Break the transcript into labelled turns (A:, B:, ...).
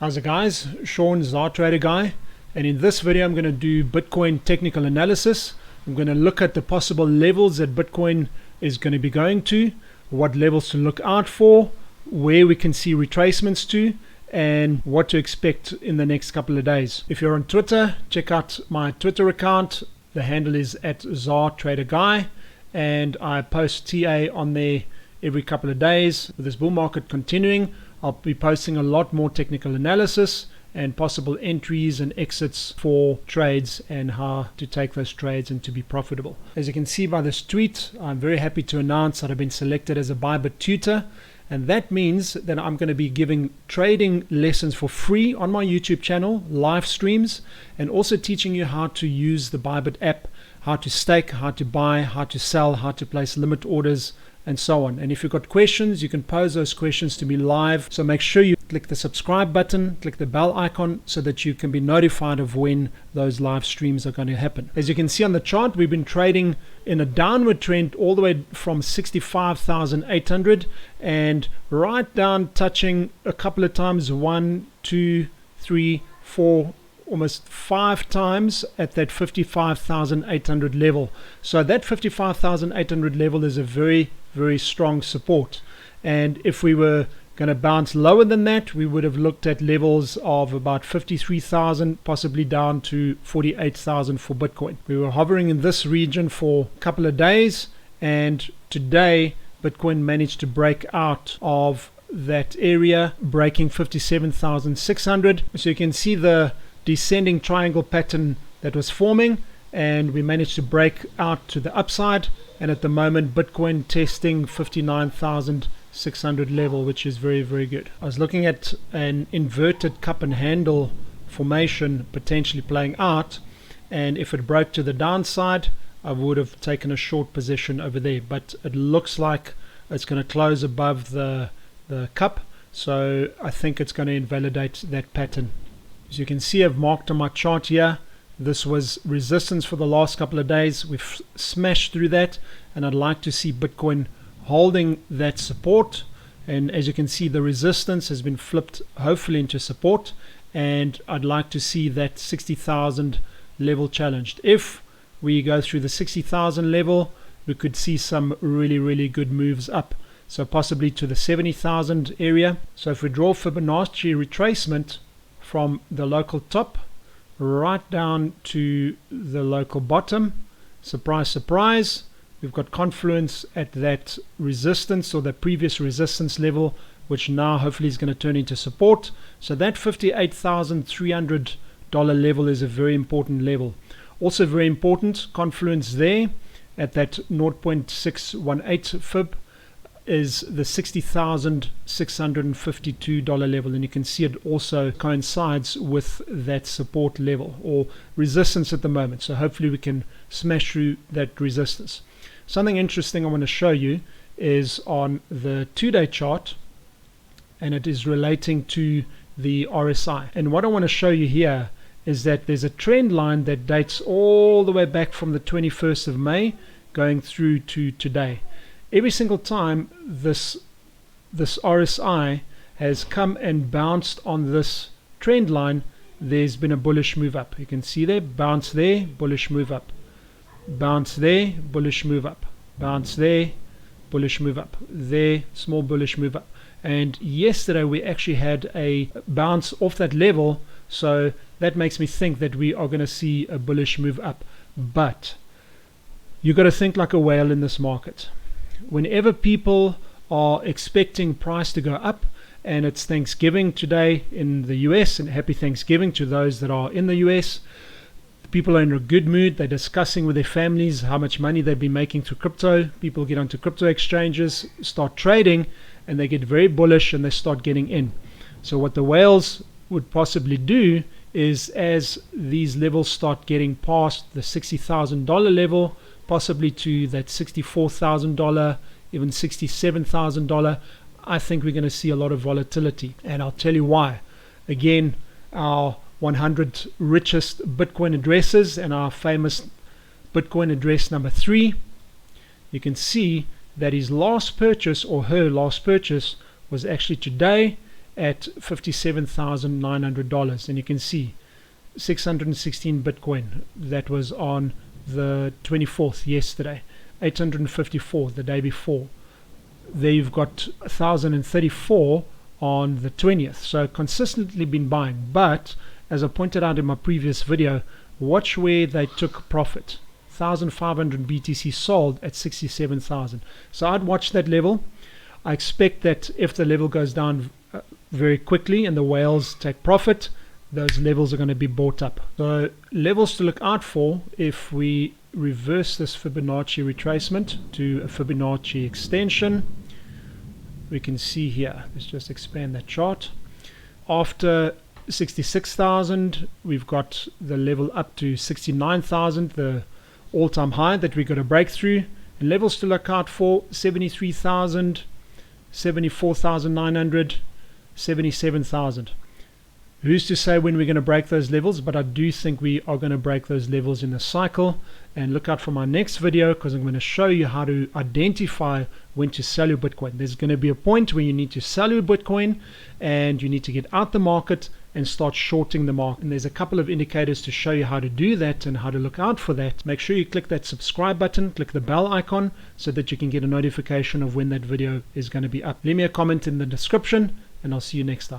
A: How's it guys? Sean, Trader Guy, and in this video I'm going to do Bitcoin technical analysis. I'm going to look at the possible levels that Bitcoin is going to be going to, what levels to look out for, where we can see retracements to, and what to expect in the next couple of days. If you're on Twitter, check out my Twitter account. The handle is @TraderGuy, and I post TA on there every couple of days. With this bull market continuing, I'll be posting a lot more technical analysis and possible entries and exits for trades and how to take those trades and to be profitable. As you can see by this tweet, I'm very happy to announce that I've been selected as a BYBIT tutor, and that means that I'm going to be giving trading lessons for free on my YouTube channel, live streams, and also teaching you how to use the BYBIT app, how to stake, how to buy, how to sell, how to place limit orders, and so on. And if you've got questions, you can pose those questions to me live. So make sure you click the subscribe button, click the bell icon so that you can be notified of when those live streams are going to happen. As you can see on the chart, we've been trading in a downward trend all the way from 65,800 and right down, touching a couple of times, 1, 2, 3, 4, almost 5 times at that 55,800 level. So that 55,800 level is a very strong support, and if we were going to bounce lower than that, we would have looked at levels of about 53,000, possibly down to 48,000 for Bitcoin. We were hovering in this region for a couple of days, and today Bitcoin managed to break out of that area, breaking 57,600. So you can see the descending triangle pattern that was forming, and we managed to break out to the upside, and at the moment Bitcoin testing 59,600 level, which is very good. I was looking at an inverted cup and handle formation potentially playing out, and if it broke to the downside I would have taken a short position over there, but it looks like it's going to close above the cup, so I think it's going to invalidate that pattern. As you can see, I've marked on my chart here, this was resistance for the last couple of days. We've smashed through that, and I'd like to see Bitcoin holding that support. And as you can see, the resistance has been flipped hopefully into support, and I'd like to see that 60,000 level challenged. If we go through the 60,000 level, we could see some really good moves up, so possibly to the 70,000 area. So if we draw Fibonacci retracement from the local top right down to the local bottom, surprise, we've got confluence at that resistance or the previous resistance level, which now hopefully is going to turn into support. So that $58,300 level is a very important level. Also very important, confluence there at that 0.618 fib is the $60,652 level, and you can see it also coincides with that support level or resistance at the moment. So hopefully we can smash through that resistance. Something interesting I want to show you is on the 2-day chart, and it is relating to the RSI. And what I want to show you here is that there's a trend line that dates all the way back from the 21st of May going through to today. Every single time this RSI has come and bounced on this trend line, there's been a bullish move up. You can see there, bounce there, bullish move up, bounce there, bullish move up, bounce there, bullish move up, there, small bullish move up. And yesterday we actually had a bounce off that level, so that makes me think that we are going to see a bullish move up. But you got to think like a whale in this market. Whenever people are expecting price to go up, and it's Thanksgiving today in the US, and happy Thanksgiving to those that are in the US, people are in a good mood. They're discussing with their families how much money they've been making through crypto. People get onto crypto exchanges, start trading, and they get very bullish and they start getting in. So what the whales would possibly do is, as these levels start getting past the $60,000 level, possibly to that $64,000, even $67,000, I think we're going to see a lot of volatility, and I'll tell you why. Again, our 100 richest Bitcoin addresses and our famous Bitcoin address number 3, you can see that his last purchase or her last purchase was actually today, at $57,900, and you can see 616 Bitcoin. That was on the 24th, yesterday. 854 the day before. There you've got 1,034 on the 20th. So consistently been buying, but as I pointed out in my previous video, watch where they took profit. 1,500 BTC sold at 67,000. So I'd watch that level. I expect that if the level goes down very quickly and the whales take profit, those levels are going to be bought up. So levels to look out for, if we reverse this Fibonacci retracement to a Fibonacci extension, we can see here, let's just expand that chart. After 66,000, we've got the level up to 69,000, the all-time high that we got to break through. And levels to look out for: 73,000, 74,900, 77,000. Who's to say when we're going to break those levels, but I do think we are going to break those levels in the cycle. And look out for my next video, because I'm going to show you how to identify when to sell your Bitcoin. There's going to be a point where you need to sell your Bitcoin and you need to get out the market and start shorting the market. And there's a couple of indicators to show you how to do that and how to look out for that. Make sure you click that subscribe button, click the bell icon so that you can get a notification of when that video is going to be up. Leave me a comment in the description and I'll see you next time.